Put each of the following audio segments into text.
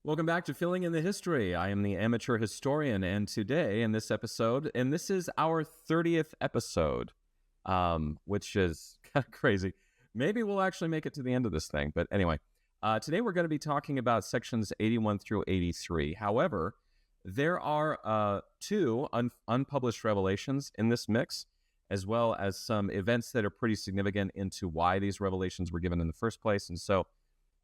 Welcome back to Filling in the History. I am the amateur historian, and today in this episode, and this is our 30th episode, which is kind of crazy. Maybe we'll actually make it to the end of this thing, but anyway, today we're going to be talking about sections 81 through 83. However, there are two unpublished revelations in this mix, as well as some events that are pretty significant into why these revelations were given in the first place. And so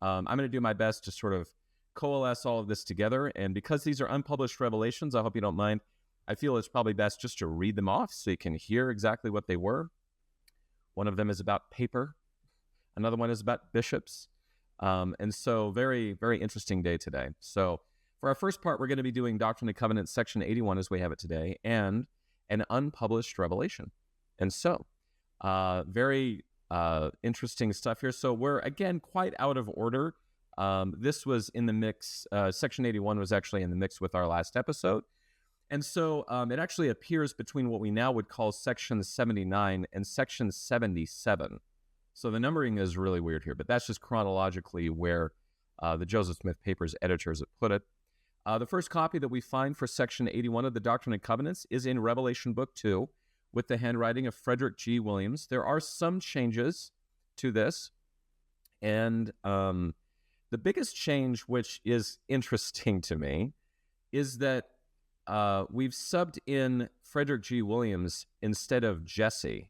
I'm going to do my best to sort of coalesce all of this together. And because these are unpublished revelations, I hope you don't mind. I feel it's probably best just to read them off so you can hear exactly what they were. One of them is about paper. Another one is about bishops. And so very, very interesting day today. So for our first part, we're going to be doing Doctrine and Covenants, section 81 as we have it today, and an unpublished revelation. And so very interesting stuff here. So we're, again, quite out of order. This was in the mix. Section 81 was actually in the mix with our last episode. And so it actually appears between what we now would call section 79 and section 77. So the numbering is really weird here, but that's just chronologically where the Joseph Smith Papers editors have put it. The first copy that we find for section 81 of the Doctrine and Covenants is in Revelation Book 2 with the handwriting of Frederick G. Williams. There are some changes to this, and the biggest change, which is interesting to me, is that we've subbed in Frederick G. Williams instead of Jesse.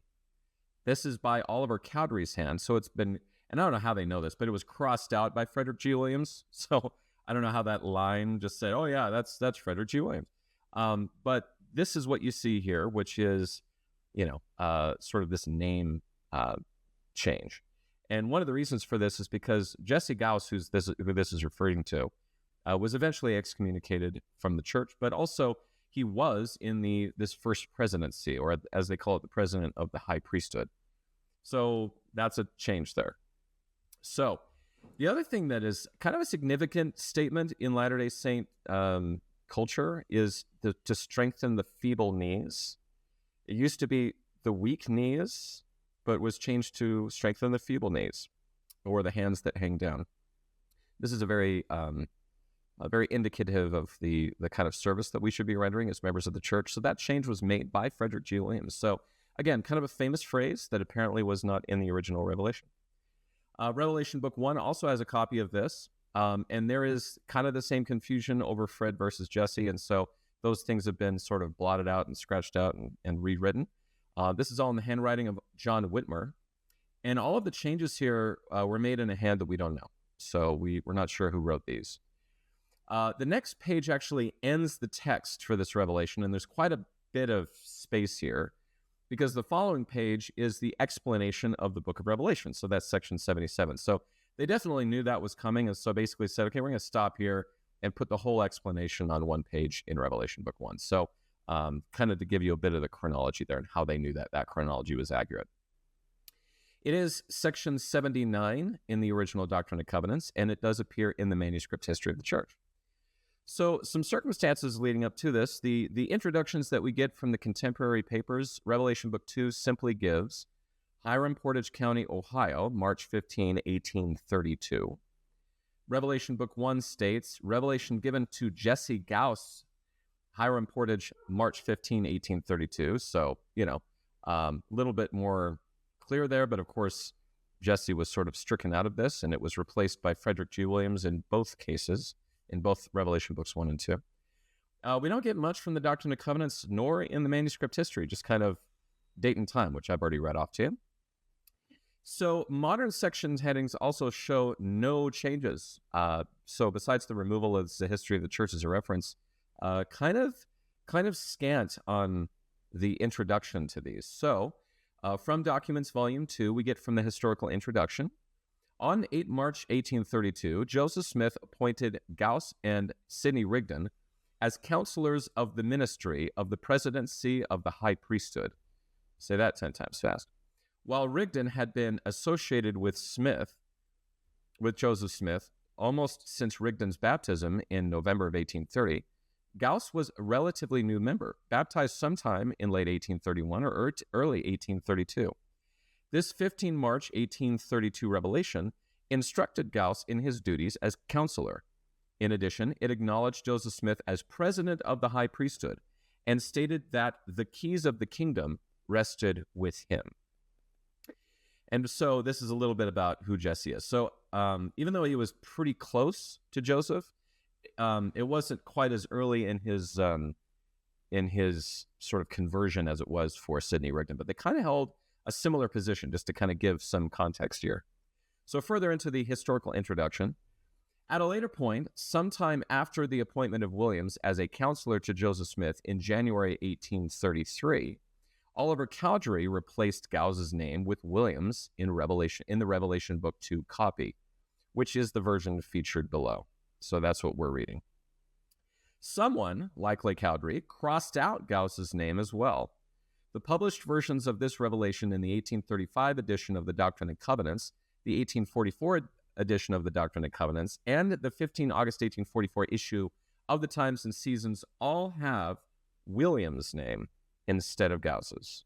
This is by Oliver Cowdery's hand. So it's been, and I don't know how they know this, but it was crossed out by Frederick G. Williams. So I don't know how that line just said, oh yeah, that's Frederick G. Williams. But this is what you see here, which is, sort of this name change. And one of the reasons for this is because Jesse Gauss, who this is referring to, was eventually excommunicated from the church, but also he was in this first presidency, or as they call it, the president of the high priesthood. So that's a change there. So the other thing that is kind of a significant statement in Latter-day Saint culture is to strengthen the feeble knees. It used to be the weak knees, but was changed to strengthen the feeble knees, or the hands that hang down. This is a very indicative of the kind of service that we should be rendering as members of the church. So that change was made by Frederick G. Williams. So again, kind of a famous phrase that apparently was not in the original Revelation. Revelation Book 1 also has a copy of this, and there is kind of the same confusion over Fred versus Jesse, and so those things have been sort of blotted out and scratched out and rewritten. This is all in the handwriting of John Whitmer, and all of the changes here were made in a hand that we don't know, so we're not sure who wrote these. The next page actually ends the text for this revelation, and there's quite a bit of space here, because the following page is the explanation of the book of Revelation, so that's section 77. So they definitely knew that was coming, and so basically said, okay, we're going to stop here and put the whole explanation on one page in Revelation Book 1. So kind of to give you a bit of the chronology there and how they knew that chronology was accurate. It is section 79 in the original Doctrine and Covenants, and it does appear in the manuscript history of the church. So some circumstances leading up to this, the introductions that we get from the contemporary papers, Revelation Book 2 simply gives Hiram Portage County, Ohio, March 15, 1832. Revelation Book 1 states, revelation given to Jesse Gauss, Hiram Portage, March 15, 1832. So, a little bit more clear there, but of course, Jesse was sort of stricken out of this, and it was replaced by Frederick G. Williams in both cases, in both Revelation Books 1 and 2. We don't get much from the Doctrine and Covenants, nor in the manuscript history, just kind of date and time, which I've already read off to you. So modern sections headings also show no changes. So besides the removal of the history of the church as a reference, kind of scant on the introduction to these. So from Documents Volume 2, we get from the historical introduction. On 8 March 1832, Joseph Smith appointed Gauss and Sidney Rigdon as counselors of the ministry of the presidency of the high priesthood. Say that 10 times fast. While Rigdon had been associated with Joseph Smith, almost since Rigdon's baptism in November of 1830, Gauss was a relatively new member, baptized sometime in late 1831 or early 1832. This 15 March 1832 revelation instructed Gauss in his duties as counselor. In addition, it acknowledged Joseph Smith as president of the high priesthood and stated that the keys of the kingdom rested with him. And so this is a little bit about who Jesse is. So even though he was pretty close to Joseph, it wasn't quite as early in his sort of conversion as it was for Sidney Rigdon, but they kind of held a similar position, just to kind of give some context here. So further into the historical introduction, at a later point, sometime after the appointment of Williams as a counselor to Joseph Smith in January 1833, Oliver Cowdery replaced Gows's name with Williams in the Revelation Book 2 copy, which is the version featured below. So that's what we're reading. Someone, likely Cowdery, crossed out Gows's name as well. The published versions of this revelation in the 1835 edition of the Doctrine and Covenants, the 1844 edition of the Doctrine and Covenants, and the 15 August 1844 issue of the Times and Seasons all have William's name instead of Gows's.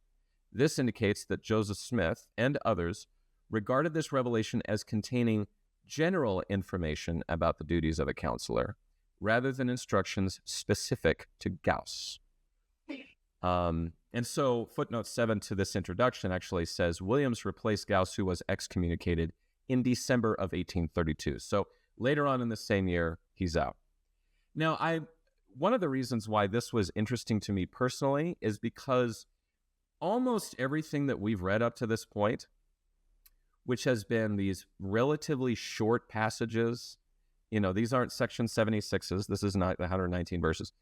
This indicates that Joseph Smith and others regarded this revelation as containing general information about the duties of a counselor, rather than instructions specific to Gauss. And so footnote 7 to this introduction actually says, Williams replaced Gauss, who was excommunicated in December of 1832. So later on in the same year, he's out. Now, one of the reasons why this was interesting to me personally is because almost everything that we've read up to this point, which has been these relatively short passages, these aren't section 76s, this is not the 119 verses,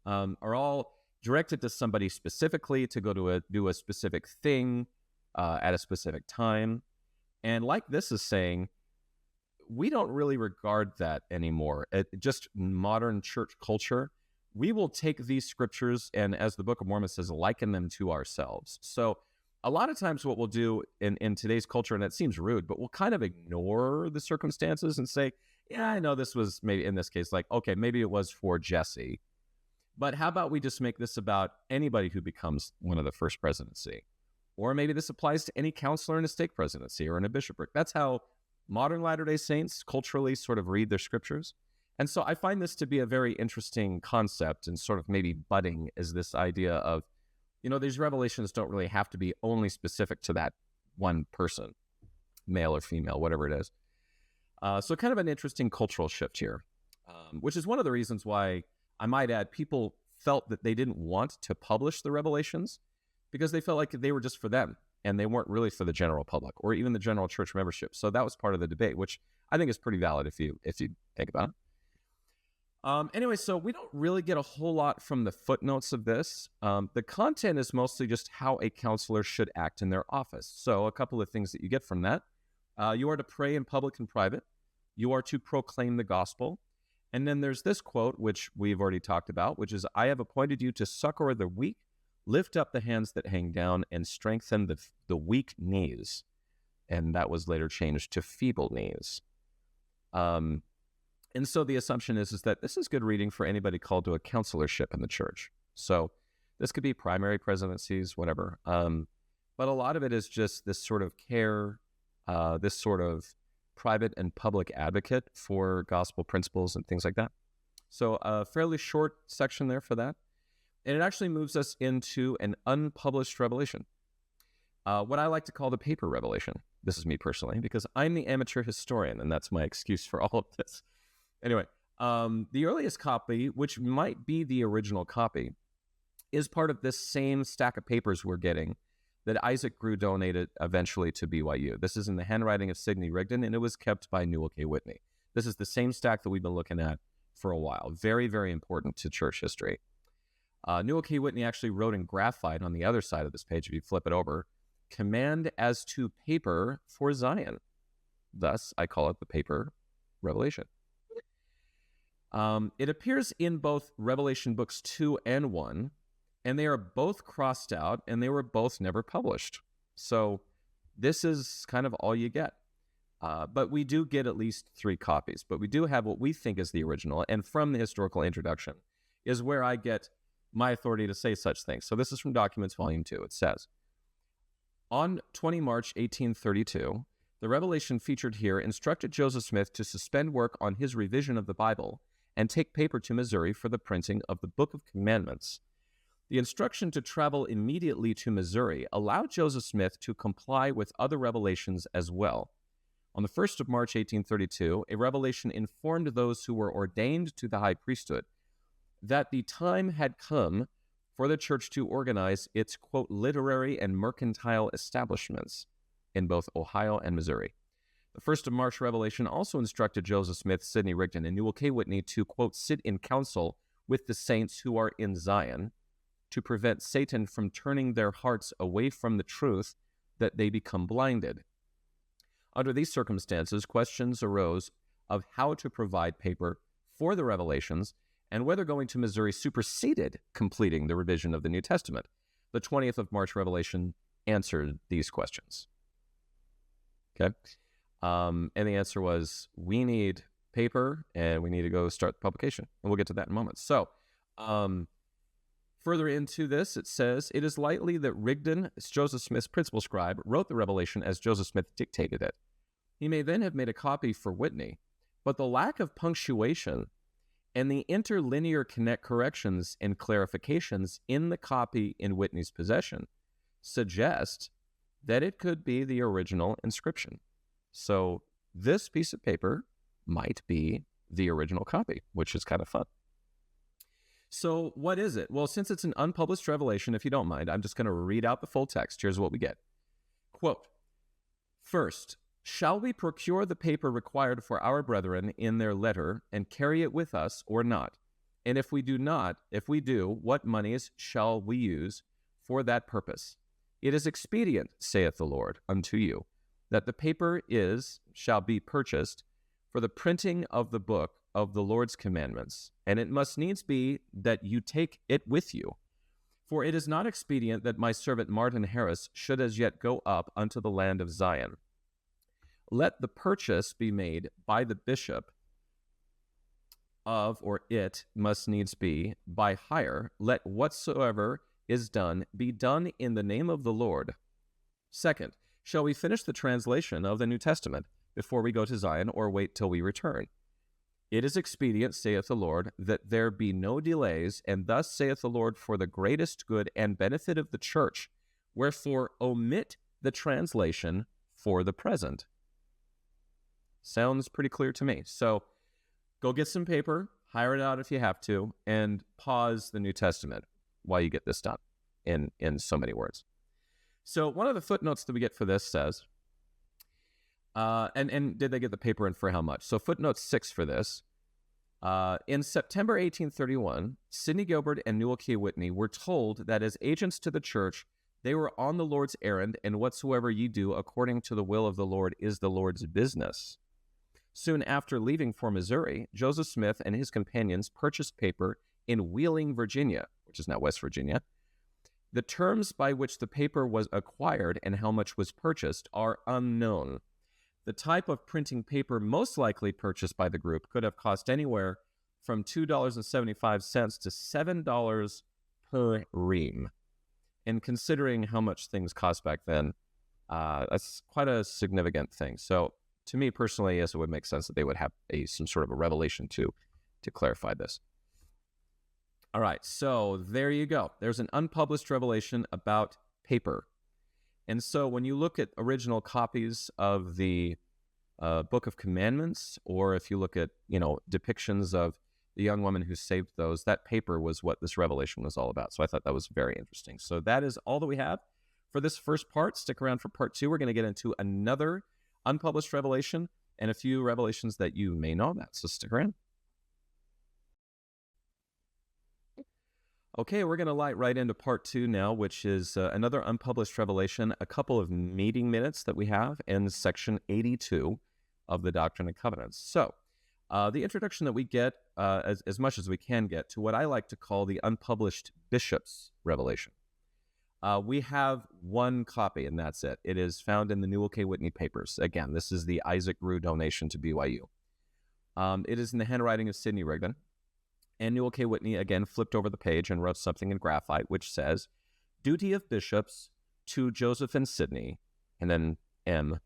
are all directed to somebody specifically to go to do a specific thing at a specific time. And like this is saying, we don't really regard that anymore. Just modern church culture, we will take these scriptures and, as the Book of Mormon says, liken them to ourselves. So a lot of times what we'll do in today's culture, and it seems rude, but we'll kind of ignore the circumstances and say, yeah, I know this was maybe in this case, like, okay, maybe it was for Jesse, but how about we just make this about anybody who becomes one of the first presidency? Or maybe this applies to any counselor in a stake presidency or in a bishopric. That's how modern Latter-day Saints culturally sort of read their scriptures. And so I find this to be a very interesting concept, and sort of maybe budding is this idea of, these revelations don't really have to be only specific to that one person, male or female, whatever it is. So kind of an interesting cultural shift here, which is one of the reasons why, I might add, people felt that they didn't want to publish the revelations because they felt like they were just for them and they weren't really for the general public or even the general church membership. So that was part of the debate, which I think is pretty valid if you think about it. Anyway, so we don't really get a whole lot from the footnotes of this. The content is mostly just how a counselor should act in their office. So a couple of things that you get from that. You are to pray in public and private. You are to proclaim the gospel. And then there's this quote, which we've already talked about, which is, I have appointed you to succor the weak, lift up the hands that hang down, and strengthen the weak knees. And that was later changed to feeble knees. And so the assumption is that this is good reading for anybody called to a counselorship in the church. So this could be primary presidencies, whatever. But a lot of it is just this sort of care, this sort of private and public advocate for gospel principles and things like that. So a fairly short section there for that. And it actually moves us into an unpublished revelation, what I like to call the paper revelation. This is me personally, because I'm the amateur historian, and that's my excuse for all of this. Anyway, the earliest copy, which might be the original copy, is part of this same stack of papers we're getting that Isaac Grew donated eventually to BYU. This is in the handwriting of Sidney Rigdon, and it was kept by Newel K. Whitney. This is the same stack that we've been looking at for a while. Very, very important to church history. Newel K. Whitney actually wrote in graphite on the other side of this page, if you flip it over, command as to paper for Zion. Thus, I call it the paper revelation. It appears in both Revelation books 2 and 1, and they are both crossed out, and they were both never published. So this is kind of all you get. But we do get at least 3 copies. But we do have what we think is the original, and from the historical introduction is where I get my authority to say such things. So this is from Documents Volume 2. It says, on 20 March 1832, the revelation featured here instructed Joseph Smith to suspend work on his revision of the Bible and take paper to Missouri for the printing of the Book of Commandments. The instruction to travel immediately to Missouri allowed Joseph Smith to comply with other revelations as well. On the 1st of March, 1832, a revelation informed those who were ordained to the high priesthood that the time had come for the church to organize its, quote, literary and mercantile establishments in both Ohio and Missouri. The 1st of March revelation also instructed Joseph Smith, Sidney, Rigdon, and Newel Whitney to, quote, sit in council with the saints who are in Zion to prevent Satan from turning their hearts away from the truth, that they become blinded. Under these circumstances, questions arose of how to provide paper for the revelations and whether going to Missouri superseded completing the revision of the New Testament. The 20th of March revelation answered these questions. Okay? And the answer was, we need paper and we need to go start the publication. And we'll get to that in a moment. So, further into this, it says, it is likely that Rigdon, Joseph Smith's principal scribe, wrote the revelation as Joseph Smith dictated it. He may then have made a copy for Whitney, but the lack of punctuation and the interlinear corrections and clarifications in the copy in Whitney's possession suggest that it could be the original inscription. So this piece of paper might be the original copy, which is kind of fun. So what is it? Well, since it's an unpublished revelation, if you don't mind, I'm just going to read out the full text. Here's what we get. Quote, first, shall we procure the paper required for our brethren in their letter and carry it with us or not? And if we do, what monies shall we use for that purpose? It is expedient, saith the Lord, unto you, that the paper shall be purchased for the printing of the book of the Lord's commandments, and it must needs be that you take it with you. For it is not expedient that my servant Martin Harris should as yet go up unto the land of Zion. Let the purchase be made by the bishop of, or it must needs be, by hire. Let whatsoever is done be done in the name of the Lord. Second, shall we finish the translation of the New Testament before we go to Zion, or wait till we return? It is expedient, saith the Lord, that there be no delays, and thus saith the Lord, for the greatest good and benefit of the church. Wherefore omit the translation for the present. Sounds pretty clear to me. So go get some paper, hire it out if you have to, and pause the New Testament while you get this done in so many words. So one of the footnotes that we get for this says, and did they get the paper and for how much? So footnote 6 for this. In September 1831, Sidney Gilbert and Newel Whitney were told that as agents to the church, they were on the Lord's errand, and whatsoever ye do according to the will of the Lord is the Lord's business. Soon after leaving for Missouri, Joseph Smith and his companions purchased paper in Wheeling, Virginia, which is now West Virginia. The terms by which the paper was acquired and how much was purchased are unknown. The type of printing paper most likely purchased by the group could have cost anywhere from $2.75 to $7 per ream. And considering how much things cost back then, that's quite a significant thing. So to me personally, yes, it would make sense that they would have some sort of a revelation to clarify this. All right, so there you go. There's an unpublished revelation about paper. And so when you look at original copies of the Book of Commandments, or if you look at, depictions of the young woman who saved those, that paper was what this revelation was all about. So I thought that was very interesting. So that is all that we have for this first part. Stick around for part 2. We're going to get into another unpublished revelation and a few revelations that you may know about. So stick around. Okay, we're going to light right into part 2 now, which is another unpublished revelation, a couple of meeting minutes that we have in section 82 of the Doctrine and Covenants. So the introduction that we get, as much as we can get, to what I like to call the unpublished bishop's revelation. We have one copy, and that's it. It is found in the Newel Whitney papers. Again, this is the Isaac Rue donation to BYU. It is in the handwriting of Sidney Rigdon. And Newel Whitney, again, flipped over the page and wrote something in graphite, which says, duty of bishops to Joseph and Sidney, and then M,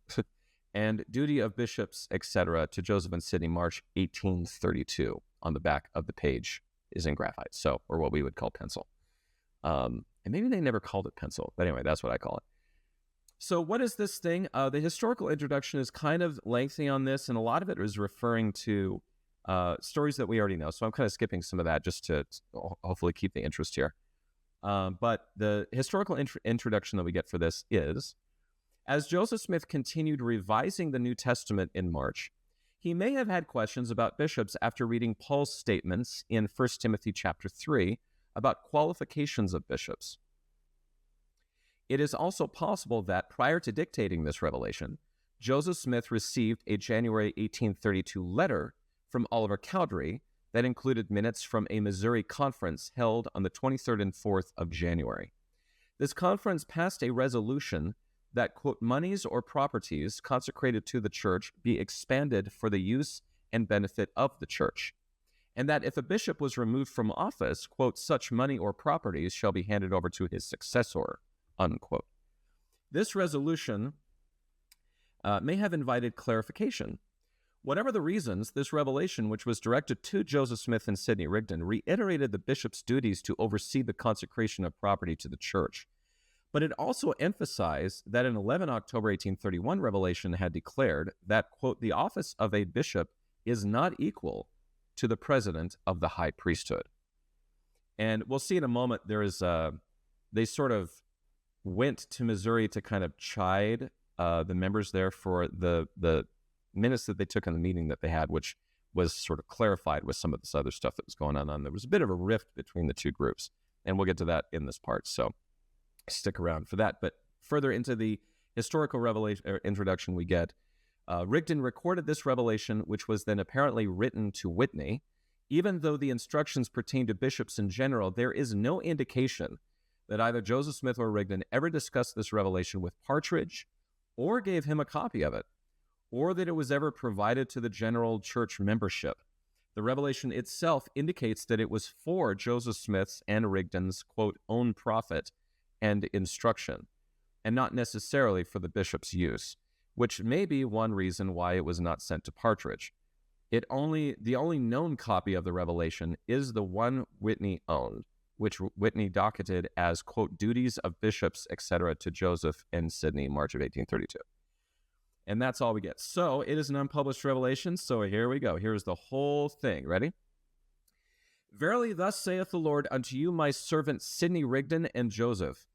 and duty of bishops, etc., to Joseph and Sidney, March 1832, on the back of the page is in graphite, so, or what we would call pencil. And maybe they never called it pencil, but anyway, that's what I call it. So what is this thing? The historical introduction is kind of lengthy on this, and a lot of it is referring to stories that we already know. So I'm kind of skipping some of that just to hopefully keep the interest here. But the historical introduction that we get for this is, as Joseph Smith continued revising the New Testament in March, he may have had questions about bishops after reading Paul's statements in 1 Timothy chapter 3 about qualifications of bishops. It is also possible that prior to dictating this revelation, Joseph Smith received a January 1832 letter from Oliver Cowdery that included minutes from a Missouri conference held on the 23rd and 4th of January. This conference passed a resolution that, quote, monies or properties consecrated to the church be expanded for the use and benefit of the church, and that if a bishop was removed from office, quote, such money or properties shall be handed over to his successor, unquote. This resolution may have invited clarification. Whatever the reasons, this revelation, which was directed to Joseph Smith and Sidney Rigdon, reiterated the bishop's duties to oversee the consecration of property to the church. But it also emphasized that an 11 October 1831 revelation had declared that, quote, the office of a bishop is not equal to the president of the high priesthood. And we'll see in a moment, they sort of went to Missouri to kind of chide the members there for the minutes that they took in the meeting that they had, which was sort of clarified with some of this other stuff that was going on. There was a bit of a rift between the two groups, and we'll get to that in this part, so stick around for that. But further into the historical revelation or introduction we get, Rigdon recorded this revelation, which was then apparently written to Whitney. Even though the instructions pertain to bishops in general, there is no indication that either Joseph Smith or Rigdon ever discussed this revelation with Partridge or gave him a copy of it, or that it was ever provided to the general church membership. The revelation itself indicates that it was for Joseph Smith's and Rigdon's, quote, own profit and instruction, and not necessarily for the bishop's use, which may be one reason why it was not sent to Partridge. The only known copy of the revelation is the one Whitney owned, which Whitney docketed as, quote, duties of bishops, etc., to Joseph and Sidney, March of 1832. And that's all we get. So it is an unpublished revelation, so here we go. Here's the whole thing. Ready? Verily thus saith the Lord unto you, my servant Sidney Rigdon and Joseph,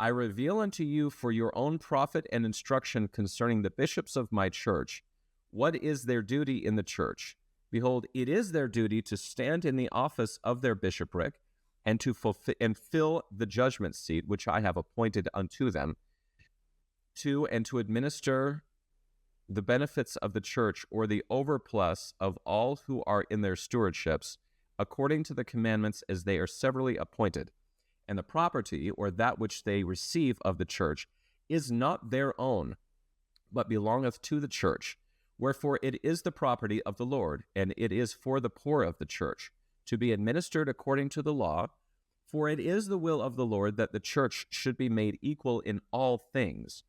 I reveal unto you for your own profit and instruction concerning the bishops of my church, what is their duty in the church. Behold, it is their duty to stand in the office of their bishopric, and to fulfill and fill the judgment seat which I have appointed unto them, to administer the benefits of the church, or the overplus of all who are in their stewardships, according to the commandments as they are severally appointed. And the property, or that which they receive of the church, is not their own, but belongeth to the church. Wherefore it is the property of the Lord, and it is for the poor of the church, to be administered according to the law. For it is the will of the Lord that the church should be made equal in all things.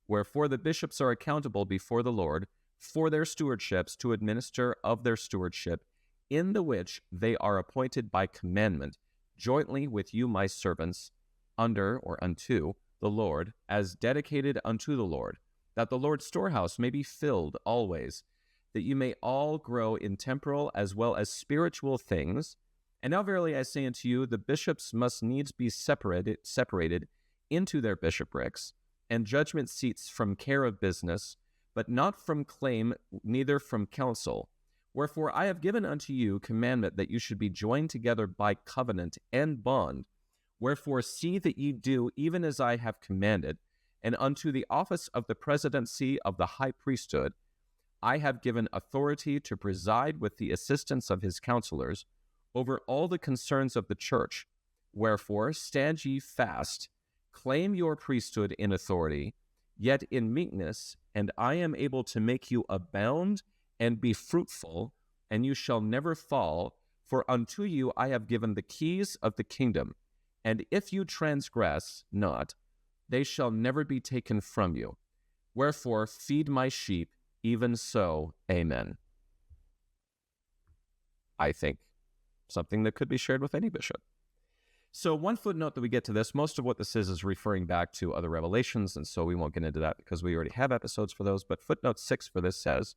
Wherefore the bishops are accountable before the Lord for their stewardships, to administer of their stewardship, in the which they are appointed by commandment, jointly with you my servants, under or unto the Lord, as dedicated unto the Lord, that the Lord's storehouse may be filled always, that you may all grow in temporal as well as spiritual things. And now verily I say unto you, the bishops must needs be separated into their bishoprics, and judgment seats from care of business, but not from claim, neither from counsel. Wherefore I have given unto you commandment that you should be joined together by covenant and bond. Wherefore see that ye do even as I have commanded, and unto the office of the presidency of the high priesthood I have given authority to preside with the assistance of his counselors over all the concerns of the church. Wherefore stand ye fast, claim your priesthood in authority, yet in meekness, and I am able to make you abound and be fruitful, and you shall never fall, for unto you I have given the keys of the kingdom, and if you transgress not, they shall never be taken from you. Wherefore feed my sheep, even so, amen. I think something that could be shared with any bishop. So one footnote that we get to this, most of what this is referring back to other revelations, and so we won't get into that because we already have episodes for those, but footnote 6 for this says,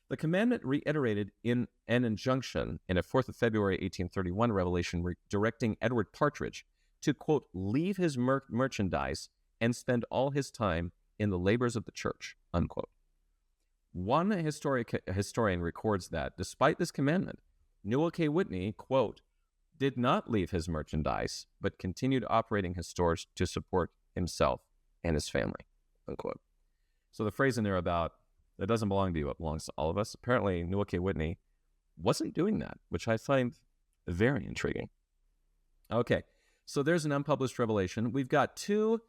the commandment reiterated in an injunction in a 4th of February 1831 revelation directing Edward Partridge to, quote, leave his merchandise and spend all his time in the labors of the church, unquote. One historian records that, despite this commandment, Newel K. Whitney, quote, did not leave his merchandise, but continued operating his stores to support himself and his family, unquote. So the phrase in there about, that doesn't belong to you, it belongs to all of us. Apparently, Newel K. Whitney wasn't doing that, which I find very intriguing. Okay, so there's an unpublished revelation. We've got two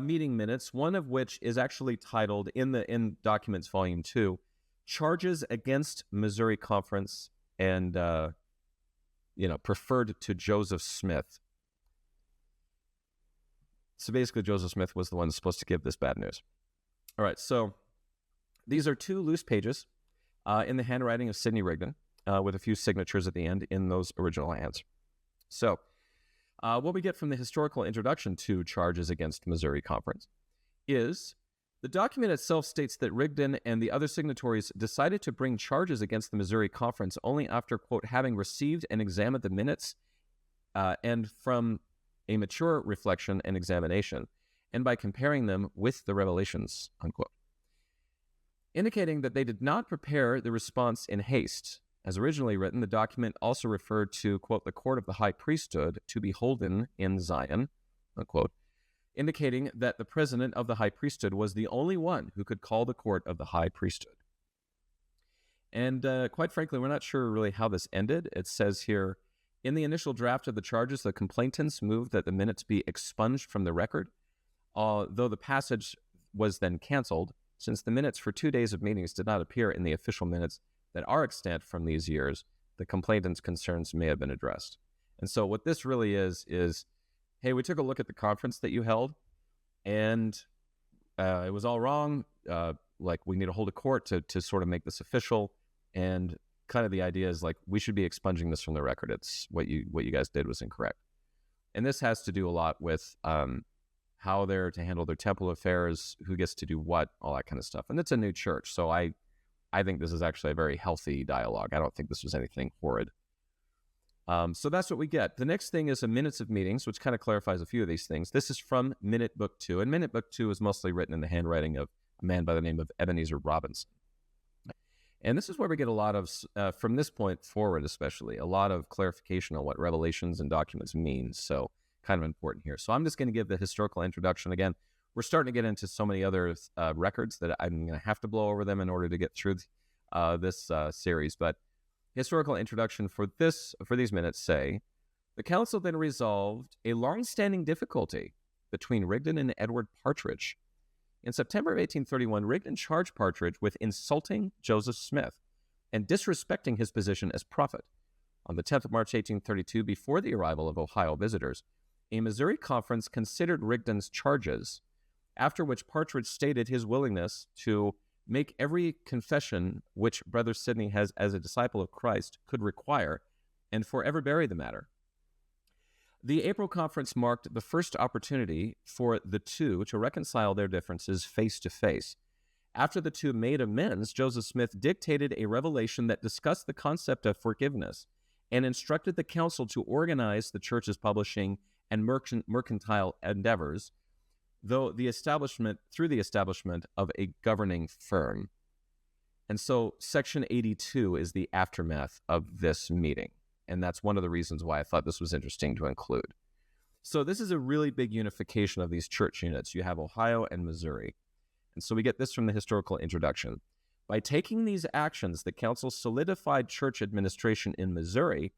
meeting minutes, one of which is actually titled in Documents Volume 2, Charges Against Missouri Conference and preferred to Joseph Smith. So basically, Joseph Smith was the one supposed to give this bad news. All right, so these are two loose pages in the handwriting of Sidney Rigdon with a few signatures at the end in those original hands. So what we get from the historical introduction to Charges Against Missouri Conference is the document itself states that Rigdon and the other signatories decided to bring charges against the Missouri Conference only after, quote, having received and examined the minutes and from a mature reflection and examination, and by comparing them with the revelations, unquote. Indicating that they did not prepare the response in haste. As originally written, the document also referred to, quote, the court of the high priesthood to be holden in Zion, unquote, indicating that the president of the high priesthood was the only one who could call the court of the high priesthood. And quite frankly, we're not sure really how this ended. It says here, in the initial draft of the charges, the complainants moved that the minutes be expunged from the record, though the passage was then canceled, since the minutes for 2 days of meetings did not appear in the official minutes that are extant from these years, the complainant's concerns may have been addressed. And so what this really is, hey, we took a look at the conference that you held, and it was all wrong. We need to hold a court to sort of make this official. And kind of the idea is we should be expunging this from the record. It's what you guys did was incorrect. And this has to do a lot with how they're to handle their temple affairs, who gets to do what, all that kind of stuff. And it's a new church, so I think this is actually a very healthy dialogue. I don't think this was anything horrid. So that's what we get. The next thing is a minutes of meetings, which kind of clarifies a few of these things. This is from Minute Book 2, and Minute Book 2 is mostly written in the handwriting of a man by the name of Ebenezer Robinson. And this is where we get a lot of, from this point forward especially, a lot of clarification on what revelations and documents mean. So kind of important here. So I'm just going to give the historical introduction again. We're starting to get into so many other records that I'm going to have to blow over them in order to get through this series. But historical introduction for these minutes say, the council then resolved a long-standing difficulty between Rigdon and Edward Partridge. In September of 1831, Rigdon charged Partridge with insulting Joseph Smith and disrespecting his position as prophet. On the 10th of March, 1832, before the arrival of Ohio visitors, a Missouri conference considered Rigdon's charges, after which Partridge stated his willingness to make every confession which Brother Sidney has as a disciple of Christ could require, and forever bury the matter. The April conference marked the first opportunity for the two to reconcile their differences face to face. After the two made amends, Joseph Smith dictated a revelation that discussed the concept of forgiveness and instructed the council to organize the church's publishing and mercantile endeavors, through the establishment of a governing firm. And so Section 82 is the aftermath of this meeting. And that's one of the reasons why I thought this was interesting to include. So this is a really big unification of these church units. You have Ohio and Missouri. And so we get this from the historical introduction. By taking these actions, the council solidified church administration in Missouri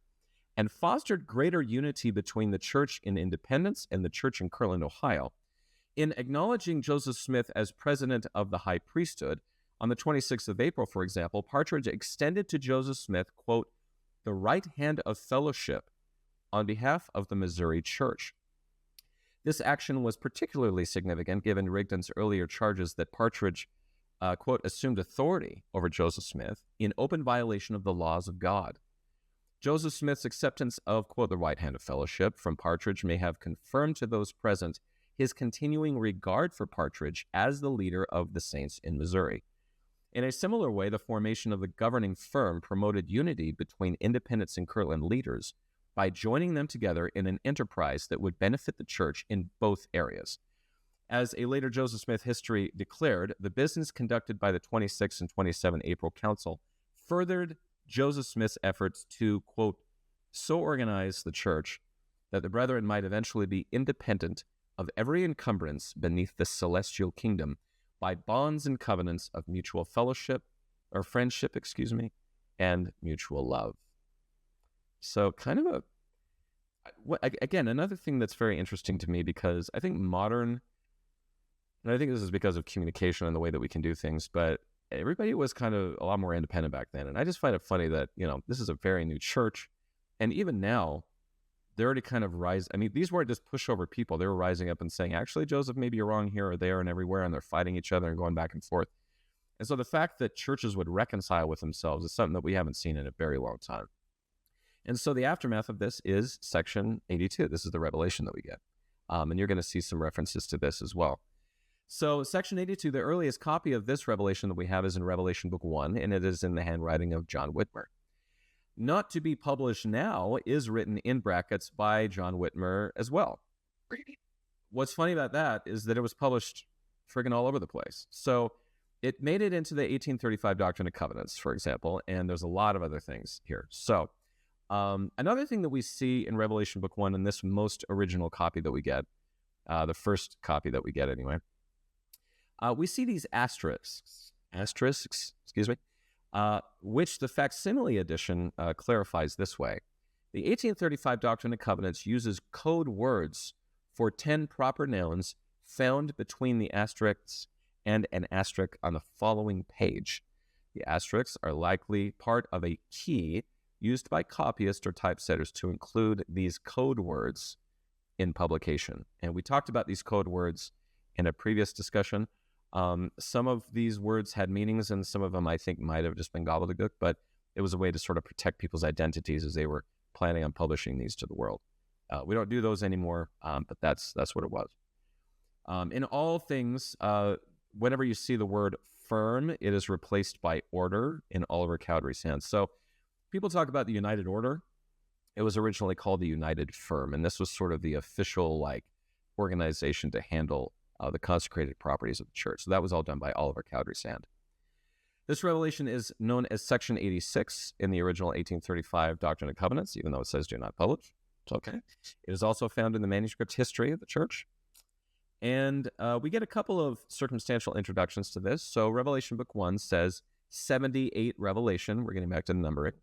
and fostered greater unity between the church in Independence and the church in Kirtland, Ohio. In acknowledging Joseph Smith as president of the high priesthood, on the 26th of April, for example, Partridge extended to Joseph Smith, quote, the right hand of fellowship on behalf of the Missouri church. This action was particularly significant given Rigdon's earlier charges that Partridge, quote, assumed authority over Joseph Smith in open violation of the laws of God. Joseph Smith's acceptance of, quote, the right hand of fellowship from Partridge may have confirmed to those present his continuing regard for Partridge as the leader of the Saints in Missouri. In a similar way, the formation of the governing firm promoted unity between Independence and Kirtland leaders by joining them together in an enterprise that would benefit the church in both areas. As a later Joseph Smith history declared, the business conducted by the 26 and 27 April Council furthered Joseph Smith's efforts to, quote, so organize the church that the brethren might eventually be independent of every encumbrance beneath the celestial kingdom by bonds and covenants of mutual friendship, and mutual love. So kind of again, another thing that's very interesting to me, because I think modern, and I think this is because of communication and the way that we can do things, but everybody was kind of a lot more independent back then. And I just find it funny that, this is a very new church. And even now, they're already kind of these weren't just pushover people. They were rising up and saying, actually, Joseph, maybe you're wrong here or there and everywhere. And they're fighting each other and going back and forth. And so the fact that churches would reconcile with themselves is something that we haven't seen in a very long time. And so the aftermath of this is section 82. This is the revelation that we get. And you're going to see some references to this as well. So section 82, the earliest copy of this revelation that we have is in Revelation Book 1, and it is in the handwriting of John Whitmer. Not to be published now is written in brackets by John Whitmer as well. What's funny about that is that it was published friggin' all over the place. So it made it into the 1835 Doctrine and Covenants, for example, and there's a lot of other things here. So another thing that we see in Revelation Book 1 in this most original copy that we get, the first copy that we get anyway, we see these asterisks, which the facsimile edition clarifies this way. The 1835 Doctrine and Covenants uses code words for 10 proper nouns found between the asterisks and an asterisk on the following page. The asterisks are likely part of a key used by copyists or typesetters to include these code words in publication. And we talked about these code words in a previous discussion. Some of these words had meanings, and some of them I think might have just been gobbledygook, but it was a way to sort of protect people's identities as they were planning on publishing these to the world. We don't do those anymore, but that's what it was. In all things, whenever you see the word firm, it is replaced by order in Oliver Cowdery's hands. So people talk about the United Order. It was originally called the United Firm, and this was sort of the official organization to handle the consecrated properties of the church. So that was all done by Oliver Cowdery's hand. This revelation is known as Section 86 in the original 1835 Doctrine and Covenants, even though it says do not publish. It's okay. It is also found in the manuscript history of the church. And we get a couple of circumstantial introductions to this. So Revelation Book 1 says 78 Revelation. We're getting back to the numbering.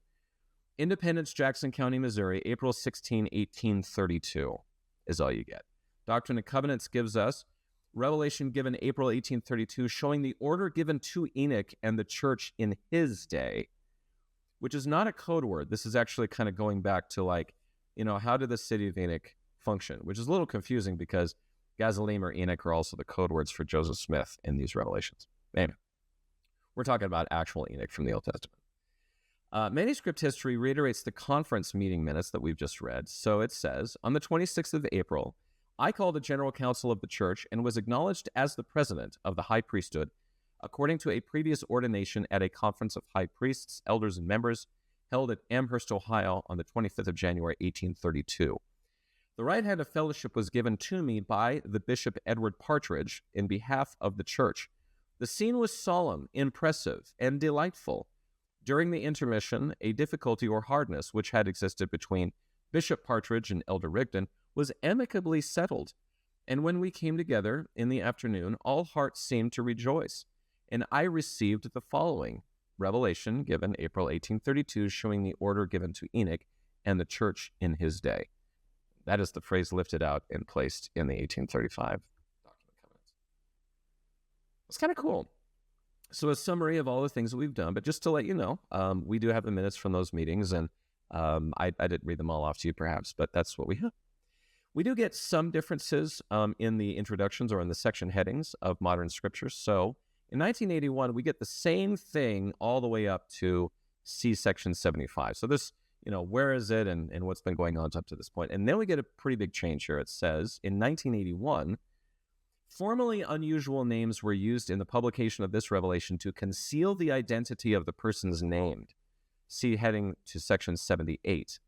Independence, Jackson County, Missouri, April 16, 1832 is all you get. Doctrine and Covenants gives us revelation given April 1832, showing the order given to Enoch and the church in his day, which is not a code word. This is actually kind of going back to how did the city of Enoch function, which is a little confusing because Gazalim or Enoch are also the code words for Joseph Smith in these revelations. Anyway, we're talking about actual Enoch from the Old Testament. Manuscript history reiterates the conference meeting minutes that we've just read. So it says, on the 26th of April, I called a general council of the church and was acknowledged as the president of the high priesthood, according to a previous ordination at a conference of high priests, elders, and members held at Amherst, Ohio on the 25th of January, 1832. The right hand of fellowship was given to me by the Bishop Edward Partridge in behalf of the church. The scene was solemn, impressive, and delightful. During the intermission, a difficulty or hardness which had existed between Bishop Partridge and Elder Rigdon was amicably settled, and when we came together in the afternoon, all hearts seemed to rejoice, and I received the following revelation given April 1832, showing the order given to Enoch and the church in his day. That is the phrase lifted out and placed in the 1835 Doctrine and Covenants. It's kind of cool. So a summary of all the things that we've done, but just to let you know, we do have the minutes from those meetings, and I didn't read them all off to you perhaps, but that's what we have. We do get some differences in the introductions or in the section headings of modern scriptures. So in 1981, we get the same thing all the way up to C section 75. So this where is it and what's been going on up to this point. And then we get a pretty big change here. It says, in 1981, formally unusual names were used in the publication of this revelation to conceal the identity of the persons named. See heading to section 78.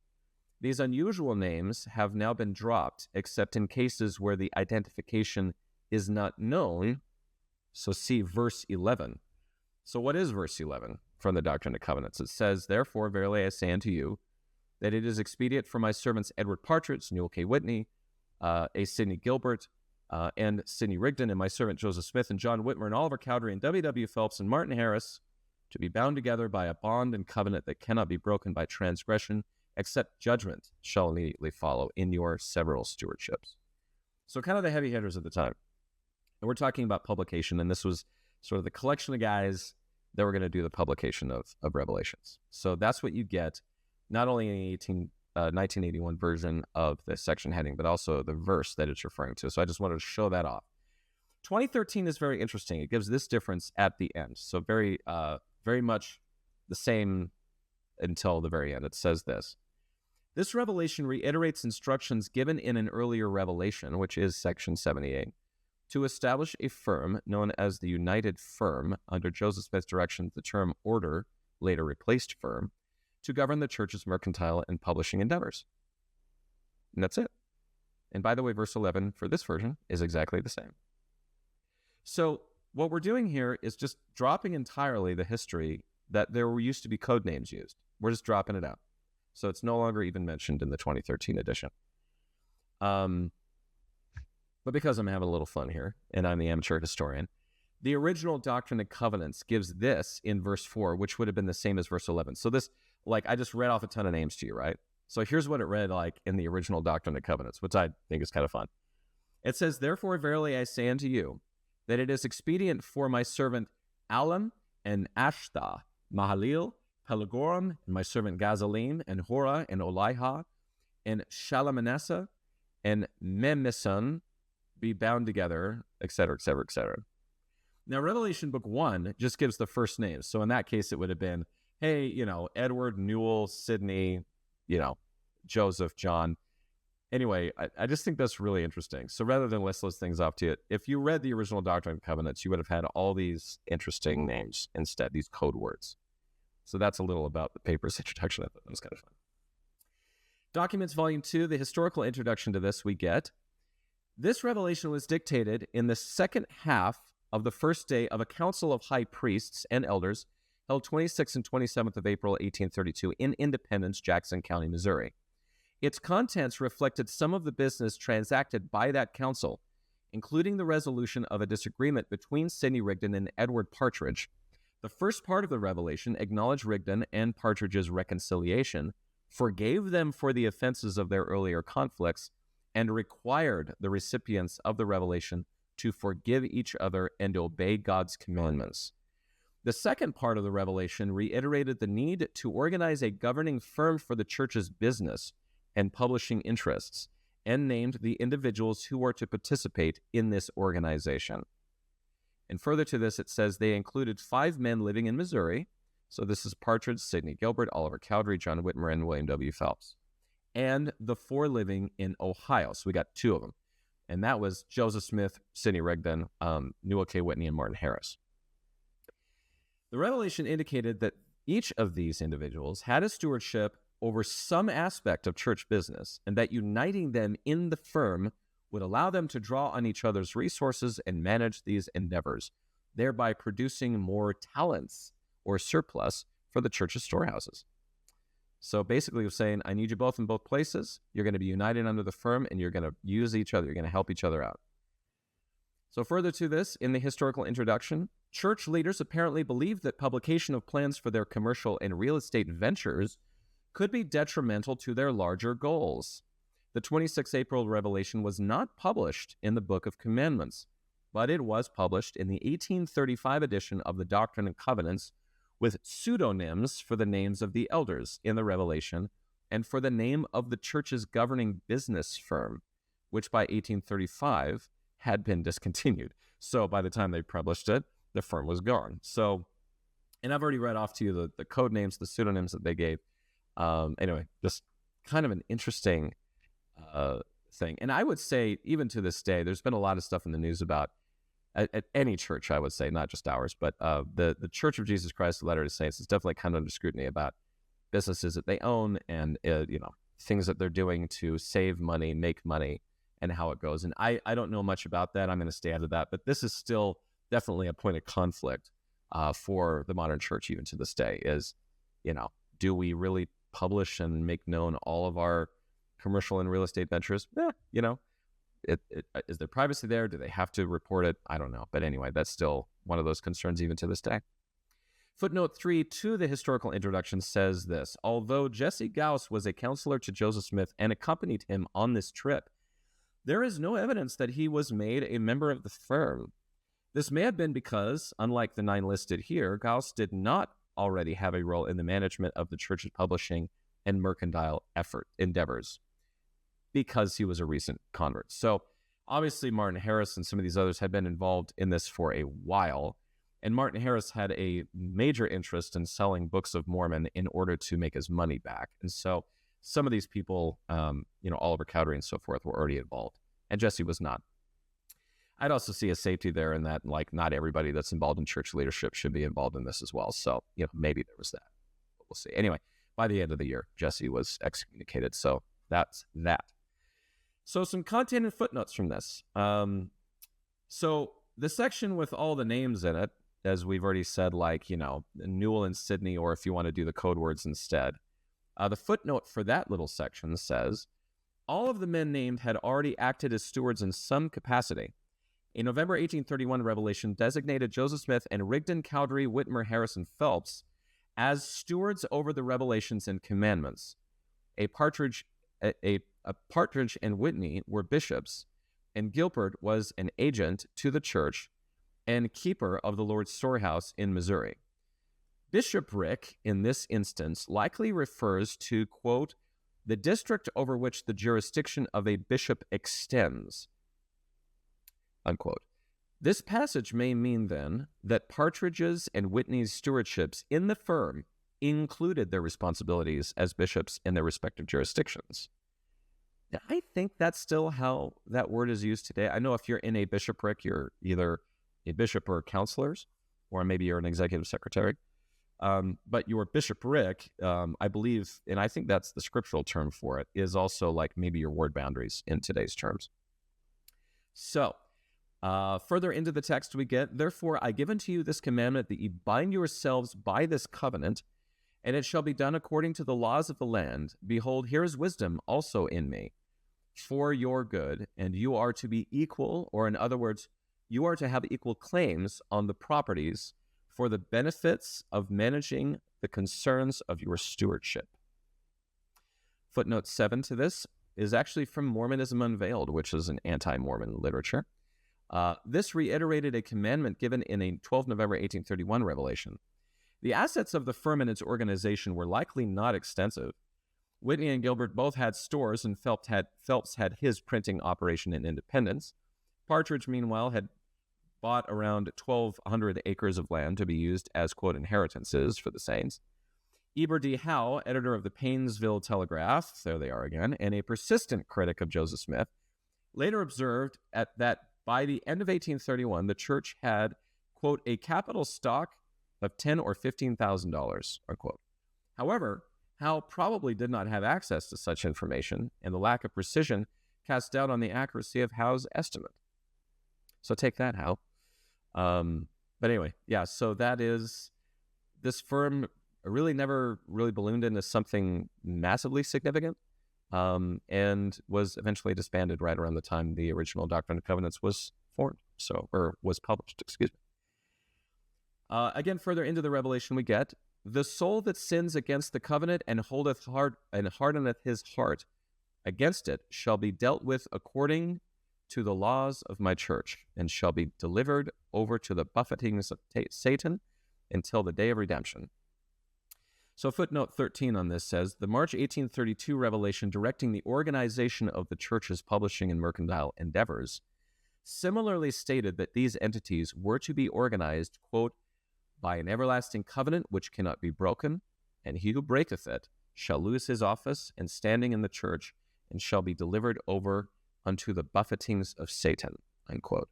These unusual names have now been dropped, except in cases where the identification is not known. So see verse 11. So what is verse 11 from the Doctrine and Covenants? It says, therefore, verily I say unto you, that it is expedient for my servants Edward Partridge, Newel K. Whitney, a Sidney Gilbert, and Sidney Rigdon, and my servant Joseph Smith, and John Whitmer, and Oliver Cowdery, and W.W. Phelps, and Martin Harris, to be bound together by a bond and covenant that cannot be broken by transgression, except judgment shall immediately follow in your several stewardships. So kind of the heavy hitters at the time. And we're talking about publication, and this was sort of the collection of guys that were going to do the publication of Revelations. So that's what you get, not only in the 1981 version of the section heading, but also the verse that it's referring to. So I just wanted to show that off. 2013 is very interesting. It gives this difference at the end. So very much the same until the very end. It says this. This revelation reiterates instructions given in an earlier revelation, which is section 78, to establish a firm known as the United Firm. Under Joseph Smith's direction, the term order later replaced firm, to govern the church's mercantile and publishing endeavors. And that's it. And by the way, verse 11 for this version is exactly the same. So what we're doing here is just dropping entirely the history that there used to be code names used. We're just dropping it out. So it's no longer even mentioned in the 2013 edition. But because I'm having a little fun here, and I'm the amateur historian, the original Doctrine and Covenants gives this in verse 4, which would have been the same as verse 11. So this, I just read off a ton of names to you, right? So here's what it read like in the original Doctrine and Covenants, which I think is kind of fun. It says, therefore, verily I say unto you, that it is expedient for my servant Alam and Ashtha, Mahalil, Pelagoram, and my servant Gazalim, and Hora, and Olaiha, and Shalmaneser, and Memeson be bound together, etc., etc., etc. Now, Revelation Book 1 just gives the first names. So in that case, it would have been, hey, Edward, Newel, Sidney, Joseph, John. Anyway, I just think that's really interesting. So rather than list those things off to you, if you read the original Doctrine and Covenants, you would have had all these interesting names instead, these code words. So that's a little about the paper's introduction. I thought that was kind of fun. Documents Volume 2, the historical introduction to this we get. This revelation was dictated in the second half of the first day of a council of high priests and elders held 26th and 27th of April, 1832 in Independence, Jackson County, Missouri. Its contents reflected some of the business transacted by that council, including the resolution of a disagreement between Sidney Rigdon and Edward Partridge. The first part of the revelation acknowledged Rigdon and Partridge's reconciliation, forgave them for the offenses of their earlier conflicts, and required the recipients of the revelation to forgive each other and obey God's commandments. The second part of the revelation reiterated the need to organize a governing firm for the church's business and publishing interests, and named the individuals who were to participate in this organization. And further to this, it says they included 5 men living in Missouri. So this is Partridge, Sidney Gilbert, Oliver Cowdery, John Whitmer, and William W. Phelps. And the 4 living in Ohio. So we got 2 of them. And that was Joseph Smith, Sidney Rigdon, Newel K. Whitney, and Martin Harris. The revelation indicated that each of these individuals had a stewardship over some aspect of church business, and that uniting them in the firm would allow them to draw on each other's resources and manage these endeavors, thereby producing more talents or surplus for the church's storehouses. So basically, it was saying, I need you both in both places. You're going to be united under the firm, and you're going to use each other. You're going to help each other out. So further to this, in the historical introduction, church leaders apparently believed that publication of plans for their commercial and real estate ventures could be detrimental to their larger goals. The 26th April revelation was not published in the Book of Commandments, but it was published in the 1835 edition of the Doctrine and Covenants with pseudonyms for the names of the elders in the revelation and for the name of the church's governing business firm, which by 1835 had been discontinued. So by the time they published it, the firm was gone. So, and I've already read off to you the code names, the pseudonyms that they gave. Anyway, just kind of an interesting thing. And I would say, even to this day, there's been a lot of stuff in the news about, at any church, I would say, not just ours, but the Church of Jesus Christ of Latter-day Saints is definitely kind of under scrutiny about businesses that they own and things that they're doing to save money, make money, and how it goes. And I don't know much about that. I'm going to stay out of that. But this is still definitely a point of conflict for the modern church, even to this day, is, do we really publish and make known all of our commercial and real estate ventures? Is there privacy there? Do they have to report it? I don't know. But anyway, that's still one of those concerns even to this day. Footnote 3 to the historical introduction says this: although Jesse Gauss was a counselor to Joseph Smith and accompanied him on this trip, there is no evidence that he was made a member of the firm. This may have been because, unlike the 9 listed here, Gauss did not already have a role in the management of the church's publishing and mercantile endeavors, because he was a recent convert. So obviously Martin Harris and some of these others had been involved in this for a while, and Martin Harris had a major interest in selling Books of Mormon in order to make his money back. And so some of these people, Oliver Cowdery and so forth, were already involved, and Jesse was not. I'd also see a safety there in that, not everybody that's involved in church leadership should be involved in this as well. So, maybe there was that. But we'll see. Anyway, by the end of the year, Jesse was excommunicated. So that's that. So some content and footnotes from this. So the section with all the names in it, as we've already said, Newel and Sidney, or if you want to do the code words instead, the footnote for that little section says, all of the men named had already acted as stewards in some capacity. A November 1831 revelation designated Joseph Smith and Rigdon, Cowdery, Whitmer, Harrison, Phelps as stewards over the revelations and commandments. A Partridge and Whitney were bishops, and Gilbert was an agent to the church and keeper of the Lord's storehouse in Missouri. Bishopric, in this instance, likely refers to, quote, the district over which the jurisdiction of a bishop extends, unquote. This passage may mean, then, that Partridge's and Whitney's stewardships in the firm included their responsibilities as bishops in their respective jurisdictions. Now, I think that's still how that word is used today. I know if you're in a bishopric, you're either a bishop or counselors, or maybe you're an executive secretary. But your bishopric, I believe, and I think that's the scriptural term for it, is also maybe your ward boundaries in today's terms. So, further into the text we get, therefore I give unto you this commandment, that ye bind yourselves by this covenant, and it shall be done according to the laws of the land. Behold, here is wisdom also in me, for your good, and you are to be equal, or in other words, you are to have equal claims on the properties for the benefits of managing the concerns of your stewardship. Footnote 7 to this is actually from Mormonism Unveiled, which is an anti-Mormon literature. This reiterated a commandment given in a 12 November 1831 revelation. The assets of the firm and its organization were likely not extensive. Whitney and Gilbert both had stores, and Phelps had his printing operation in Independence. Partridge, meanwhile, had bought around 1,200 acres of land to be used as, quote, inheritances for the saints. Eber D. Howe, editor of the Painesville Telegraph, there they are again, and a persistent critic of Joseph Smith, later observed that by the end of 1831, the church had, quote, a capital stock of $10,000 or $15,000, unquote. However, Howe probably did not have access to such information, and the lack of precision cast doubt on the accuracy of Howe's estimate. So take that, Howe. But anyway, yeah, so that is, this firm really never really ballooned into something massively significant, and was eventually disbanded right around the time the original Doctrine and Covenants was formed, or was published, excuse me. Again, further into the revelation we get, the soul that sins against the covenant and hardeneth his heart against it shall be dealt with according to the laws of my church, and shall be delivered over to the buffetings of Satan until the day of redemption. So footnote 13 on this says, the March 1832 revelation directing the organization of the church's publishing and mercantile endeavors similarly stated that these entities were to be organized, quote, by an everlasting covenant which cannot be broken, and he who breaketh it shall lose his office and standing in the church, and shall be delivered over unto the buffetings of Satan," unquote.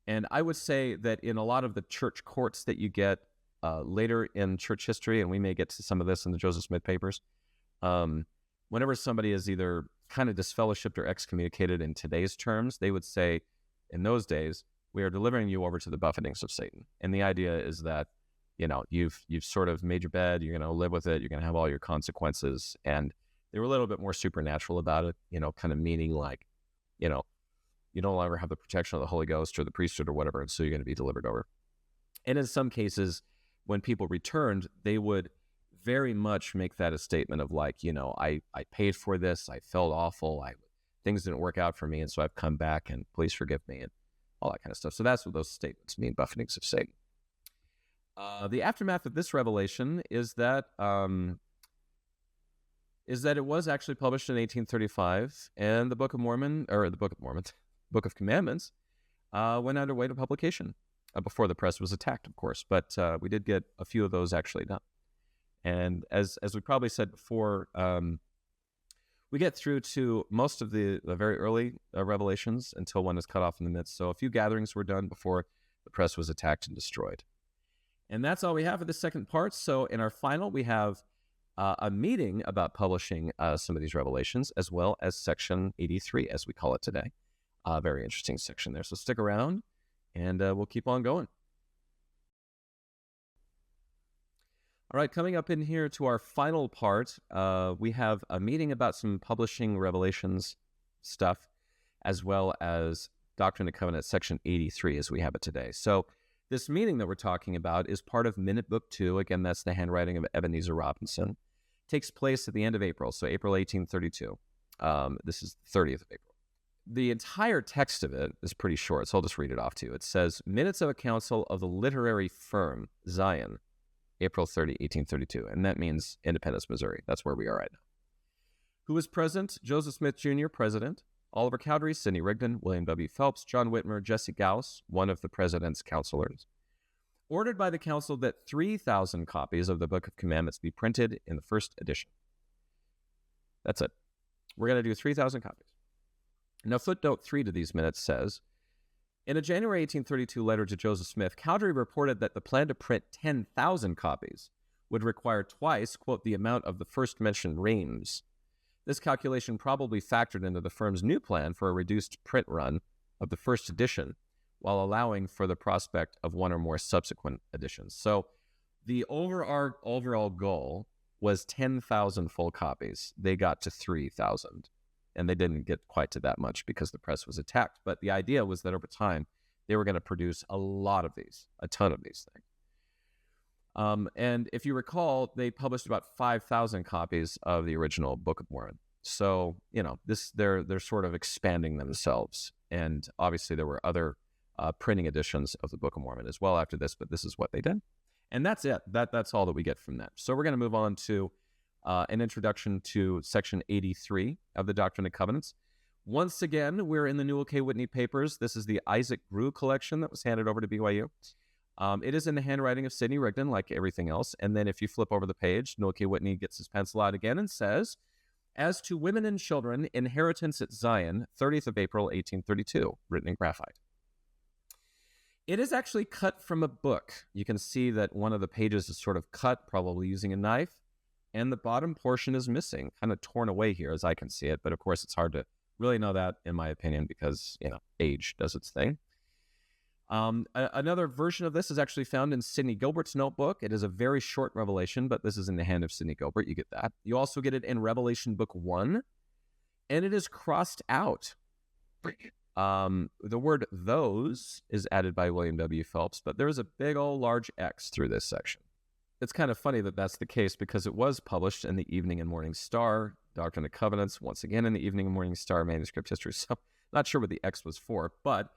And I would say that in a lot of the church courts that you get later in church history, and we may get to some of this in the Joseph Smith papers, whenever somebody is either kind of disfellowshipped or excommunicated in today's terms, they would say, in those days, "We are delivering you over to the buffetings of Satan." And the idea is that, you've sort of made your bed, you're going to live with it, you're going to have all your consequences. And they were a little bit more supernatural about it, kind of meaning like, you no longer have the protection of the Holy Ghost or the priesthood or whatever, and so you're going to be delivered over. And in some cases, when people returned, they would very much make that a statement of like, I paid for this, I felt awful, things didn't work out for me, and so I've come back, and please forgive me, and all that kind of stuff. So that's what those statements mean, buffetings of Satan. The aftermath of this revelation is that it was actually published in 1835, and the Book of Book of Commandments went underway to publication before the press was attacked, of course. But we did get a few of those actually done. And as we probably said before, we get through to most of the very early revelations until one is cut off in the midst. So a few gatherings were done before the press was attacked and destroyed. And that's all we have for the second part. So in our final, we have a meeting about publishing some of these revelations, as well as section 83, as we call it today. Very interesting section there. So stick around, and we'll keep on going. All right, coming up in here to our final part, we have a meeting about some publishing revelations stuff, as well as Doctrine and Covenants, section 83, as we have it today. So this meeting that we're talking about is part of Minute Book 2. Again, that's the handwriting of Ebenezer Robinson. Takes place at the end of April, so April 1832. This is the 30th of April. The entire text of it is pretty short, so I'll just read it off to you. It says, "Minutes of a council of the literary firm, Zion, April 30, 1832. And that means Independence, Missouri. That's where we are right now. Who was present? Joseph Smith, Jr., President. Oliver Cowdery, Sidney Rigdon, William W. Phelps, John Whitmer, Jesse Gauss, one of the President's counselors. Ordered by the council that 3,000 copies of the Book of Commandments be printed in the first edition." That's it. We're going to do 3,000 copies. Now, footnote 3 to these minutes says, in a January 1832 letter to Joseph Smith, Cowdery reported that the plan to print 10,000 copies would require twice, quote, "the amount of the first mentioned reams." This calculation probably factored into the firm's new plan for a reduced print run of the first edition, while allowing for the prospect of one or more subsequent editions. So the overall goal was 10,000 full copies. They got to 3,000. And they didn't get quite to that much because the press was attacked. But the idea was that over time, they were going to produce a ton of these things. And if you recall, they published about 5,000 copies of the original Book of Mormon. So, they're sort of expanding themselves. And obviously there were other printing editions of the Book of Mormon as well after this, but this is what they did. And that's it. That's all that we get from that. So we're going to move on to an introduction to section 83 of the Doctrine and Covenants. Once again, we're in the Newel K. Whitney papers. This is the Isaac Brew collection that was handed over to BYU. It is in the handwriting of Sidney Rigdon, like everything else. And then if you flip over the page, Newel K. Whitney gets his pencil out again and says, "As to women and children, inheritance at Zion, 30th of April, 1832, written in graphite." It is actually cut from a book. You can see that one of the pages is sort of cut, probably using a knife. And the bottom portion is missing, kind of torn away here as I can see it. But of course, it's hard to really know that, in my opinion, because, age does its thing. Another version of this is actually found in Sidney Gilbert's notebook. It is a very short revelation, but this is in the hand of Sidney Gilbert. You get that. You also get it in Revelation Book 1, and it is crossed out. The word "those" is added by William W. Phelps, but there is a big old large X through this section. It's kind of funny that that's the case because it was published in the Evening and Morning Star, Doctrine and Covenants, once again in the Evening and Morning Star manuscript history. So not sure what the X was for, but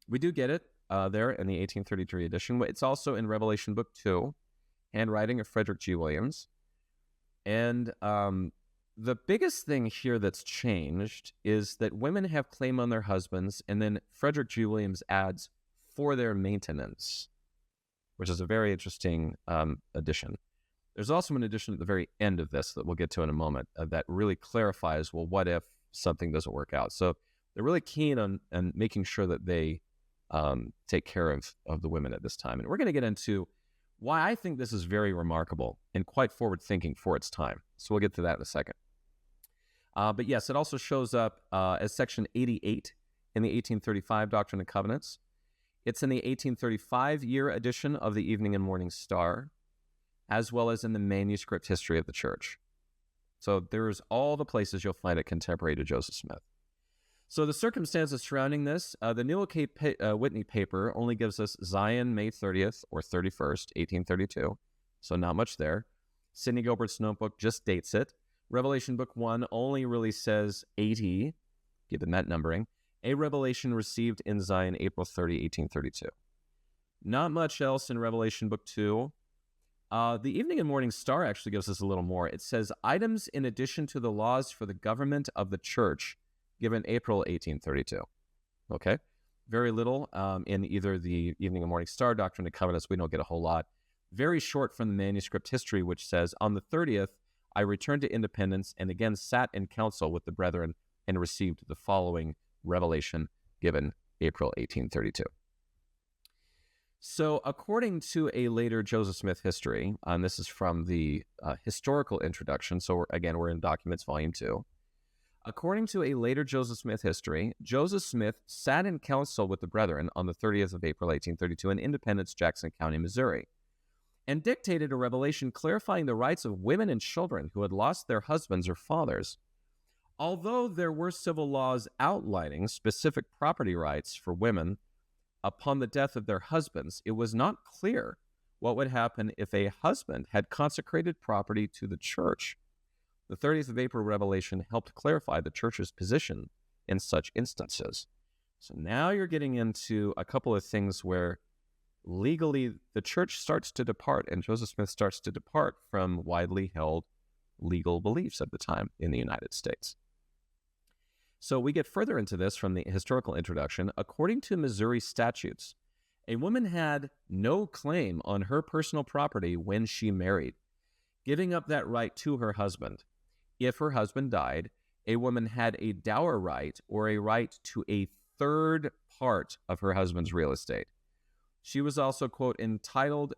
we do get it there in the 1833 edition. It's also in Revelation Book 2, handwriting of Frederick G. Williams. And the biggest thing here that's changed is that women have claim on their husbands, and then Frederick G. Williams adds, "for their maintenance," which is a very interesting addition. There's also an addition at the very end of this that we'll get to in a moment that really clarifies, well, what if something doesn't work out? So they're really keen on making sure that they take care of the women at this time. And we're going to get into why I think this is very remarkable and quite forward-thinking for its time. So we'll get to that in a second. But yes, it also shows up as Section 88 in the 1835 Doctrine and Covenants. It's in the 1835 year edition of the Evening and Morning Star, as well as in the manuscript history of the church. So there's all the places you'll find it contemporary to Joseph Smith. So the circumstances surrounding this, the Newel Whitney paper only gives us Zion, May 30th or 31st, 1832. So not much there. Sidney Gilbert's notebook just dates it. Revelation Book 1 only really says 80, given that numbering. A revelation received in Zion, April 30, 1832. Not much else in Revelation Book 2. The Evening and Morning Star actually gives us a little more. It says, items in addition to the laws for the government of the church, given April 1832. Okay? Very little in either the Evening and Morning Star, Doctrine and Covenants. We don't get a whole lot. Very short from the manuscript history, which says, on the 30th, I returned to Independence and again sat in council with the brethren and received the following revelation given April 1832. So according to a later Joseph Smith history, and this is from the historical introduction, so we're in Documents Volume 2. According to a later Joseph Smith history, Joseph Smith sat in council with the brethren on the 30th of April, 1832 in Independence, Jackson County, Missouri, and dictated a revelation clarifying the rights of women and children who had lost their husbands or fathers. Although there were civil laws outlining specific property rights for women upon the death of their husbands, it was not clear what would happen if a husband had consecrated property to the church. The 30th of April revelation helped clarify the church's position in such instances. So now you're getting into a couple of things where legally the church starts to depart, and Joseph Smith starts to depart from widely held legal beliefs at the time in the United States. So we get further into this from the historical introduction. According to Missouri statutes, a woman had no claim on her personal property when she married, giving up that right to her husband. If her husband died, a woman had a dower right or a right to a third part of her husband's real estate. She was also, quote, entitled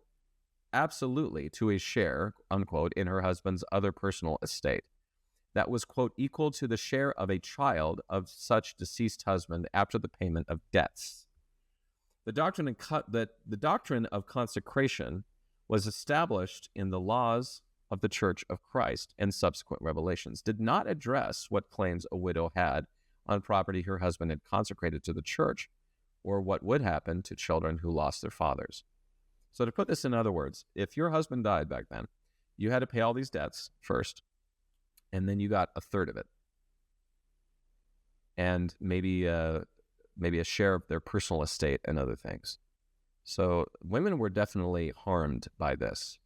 absolutely to a share, unquote, in her husband's other personal estate. That was, quote, equal to the share of a child of such deceased husband after the payment of debts. The doctrine of consecration was established in the laws of the Church of Christ, and subsequent revelations did not address what claims a widow had on property her husband had consecrated to the church, or what would happen to children who lost their fathers. So to put this in other words, if your husband died back then, you had to pay all these debts first, and then you got a third of it, and maybe a share of their personal estate and other things. So women were definitely harmed by this,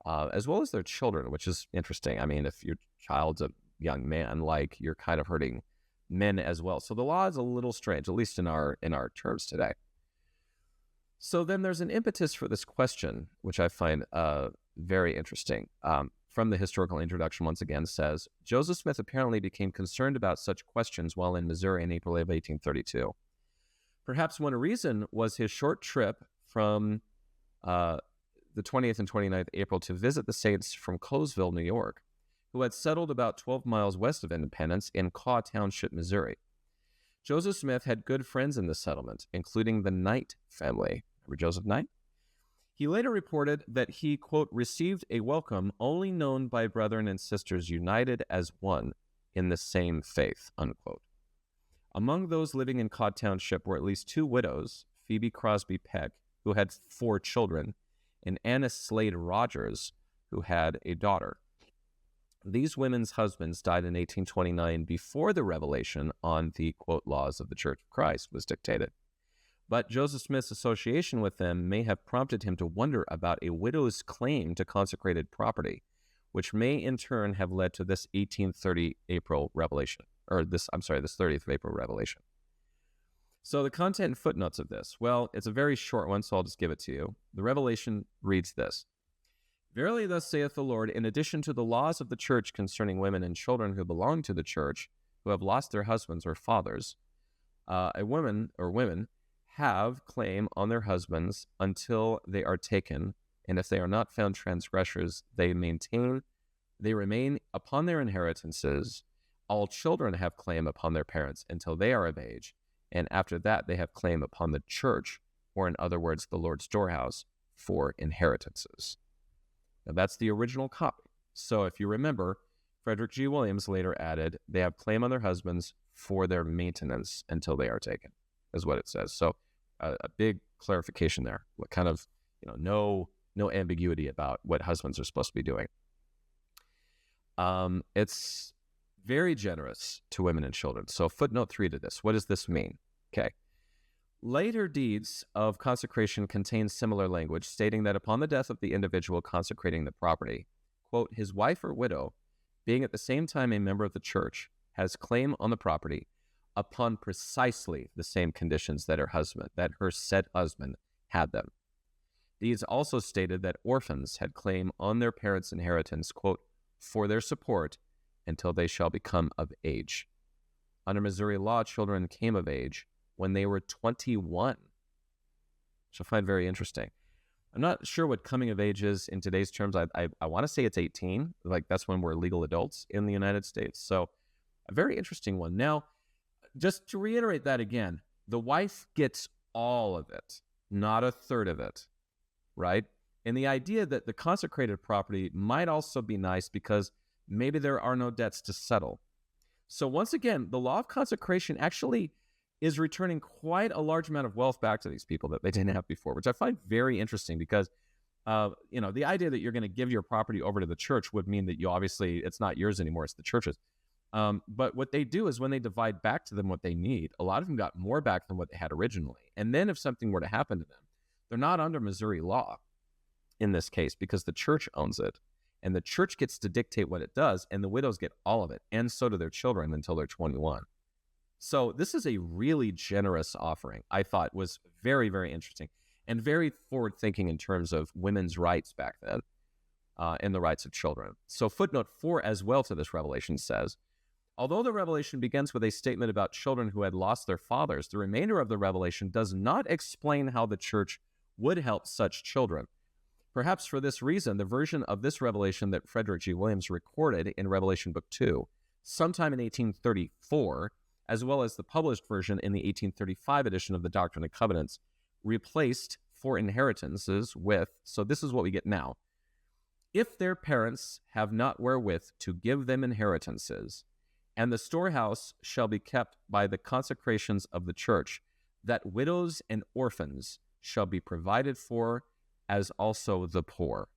as well as their children, which is interesting. I mean, if your child's a young man, like, you're kind of hurting men as well. So the law is a little strange, at least in our terms today. So then there's an impetus for this question, which I find very interesting. From the historical introduction, once again, says, Joseph Smith apparently became concerned about such questions while in Missouri in April of 1832. Perhaps one reason was his short trip from the 20th and 29th April to visit the saints from Colesville, New York, who had settled about 12 miles west of Independence in Caw Township, Missouri. Joseph Smith had good friends in the settlement, including the Knight family. Remember Joseph Knight? He later reported that he, quote, received a welcome only known by brethren and sisters united as one in the same faith, unquote. Among those living in Caw Township were at least two widows, Phoebe Crosby Peck, who had 4 children, and Anna Slade Rogers, who had a daughter. These women's husbands died in 1829 before the revelation on the, quote, laws of the Church of Christ was dictated. But Joseph Smith's association with them may have prompted him to wonder about a widow's claim to consecrated property, which may in turn have led to this 1830 April revelation, this 30th of April revelation. So the content and footnotes of this, well, it's a very short one, so I'll just give it to you. The revelation reads this. Verily, thus saith the Lord, in addition to the laws of the church concerning women and children who belong to the church, who have lost their husbands or fathers, a woman or women have claim on their husbands until they are taken, and if they are not found transgressors, they remain upon their inheritances. All children have claim upon their parents until they are of age, and after that they have claim upon the church, or in other words, the Lord's storehouse, for inheritances. Now that's the original copy. So if you remember, Frederick G. Williams later added, they have claim on their husbands for their maintenance until they are taken, is what it says. So a big clarification there. What kind of, no ambiguity about what husbands are supposed to be doing. It's very generous to women and children. So footnote 3 to this. What does this mean? Okay. Later deeds of consecration contain similar language, stating that upon the death of the individual consecrating the property, quote, his wife or widow, being at the same time a member of the church, has claim on the property upon precisely the same conditions that her said husband had them. Deeds also stated that orphans had claim on their parents' inheritance, quote, for their support until they shall become of age. Under Missouri law, children came of age when they were 21, which I find very interesting. I'm not sure what coming of age is in today's terms. I want to say it's 18. Like, that's when we're legal adults in the United States. So a very interesting one. Now, just to reiterate that again, the wife gets all of it, not a third of it, right? And the idea that the consecrated property might also be nice because maybe there are no debts to settle. So once again, the law of consecration actually is returning quite a large amount of wealth back to these people that they didn't have before, which I find very interesting because, the idea that you're going to give your property over to the church would mean that it's not yours anymore, it's the church's. But what they do is when they divide back to them what they need, a lot of them got more back than what they had originally. And then if something were to happen to them, they're not under Missouri law in this case because the church owns it. And the church gets to dictate what it does, and the widows get all of it, and so do their children until they're 21. So this is a really generous offering. I thought was very, very interesting and very forward-thinking in terms of women's rights back then and the rights of children. So footnote 4 as well to this revelation says, although the revelation begins with a statement about children who had lost their fathers, the remainder of the revelation does not explain how the church would help such children. Perhaps for this reason, the version of this revelation that Frederick G. Williams recorded in Revelation Book 2, sometime in 1834, as well as the published version in the 1835 edition of the Doctrine and Covenants, replaced for inheritances with, so this is what we get now, if their parents have not wherewith to give them inheritances, and the storehouse shall be kept by the consecrations of the church, that widows and orphans shall be provided for, as also the poor.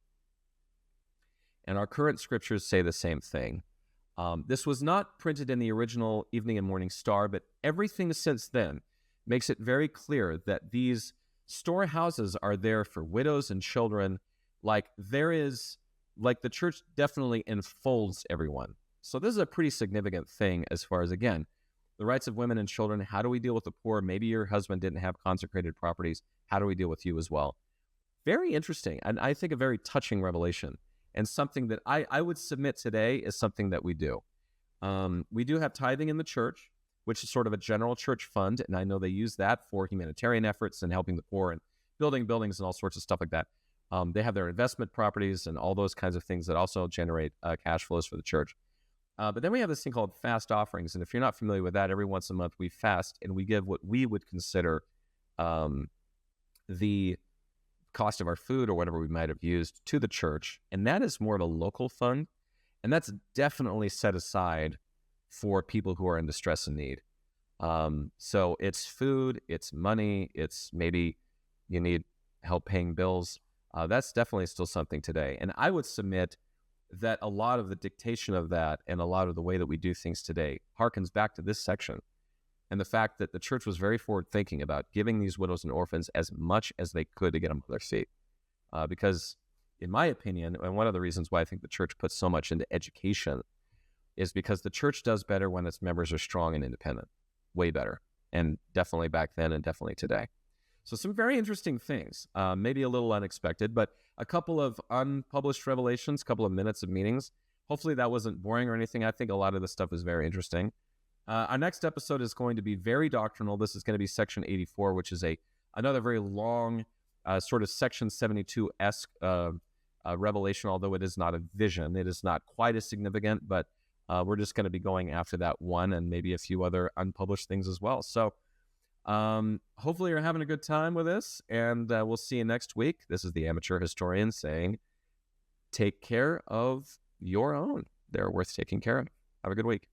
And our current scriptures say the same thing. This was not printed in the original Evening and Morning Star, but everything since then makes it very clear that these storehouses are there for widows and children. The church definitely enfolds everyone. So this is a pretty significant thing as far as, again, the rights of women and children. How do we deal with the poor? Maybe your husband didn't have consecrated properties. How do we deal with you as well? Very interesting, and I think a very touching revelation, and something that I would submit today is something that we do. We do have tithing in the church, which is sort of a general church fund, and I know they use that for humanitarian efforts and helping the poor and building buildings and all sorts of stuff like that. They have their investment properties and all those kinds of things that also generate cash flows for the church. But then we have this thing called fast offerings, and if you're not familiar with that, every once a month we fast and we give what we would consider the cost of our food or whatever we might have used to the church, and that is more of a local fund, and that's definitely set aside for people who are in distress and need. So it's food, it's money, it's maybe you need help paying bills. That's definitely still something today, and I would submit that a lot of the dictation of that and a lot of the way that we do things today harkens back to this section. And the fact that the church was very forward-thinking about giving these widows and orphans as much as they could to get them on their feet. Because, in my opinion, and one of the reasons why I think the church puts so much into education is because the church does better when its members are strong and independent. Way better. And definitely back then and definitely today. So some very interesting things, maybe a little unexpected, but a couple of unpublished revelations, a couple of minutes of meanings. Hopefully that wasn't boring or anything. I think a lot of this stuff is very interesting. Our next episode is going to be very doctrinal. This is going to be section 84, which is another very long, sort of section 72-esque revelation, although it is not a vision. It is not quite as significant, but we're just going to be going after that one and maybe a few other unpublished things as well. So hopefully you're having a good time with this, and we'll see you next week. This is the Amateur Historian saying, take care of your own. They're worth taking care of. Have a good week.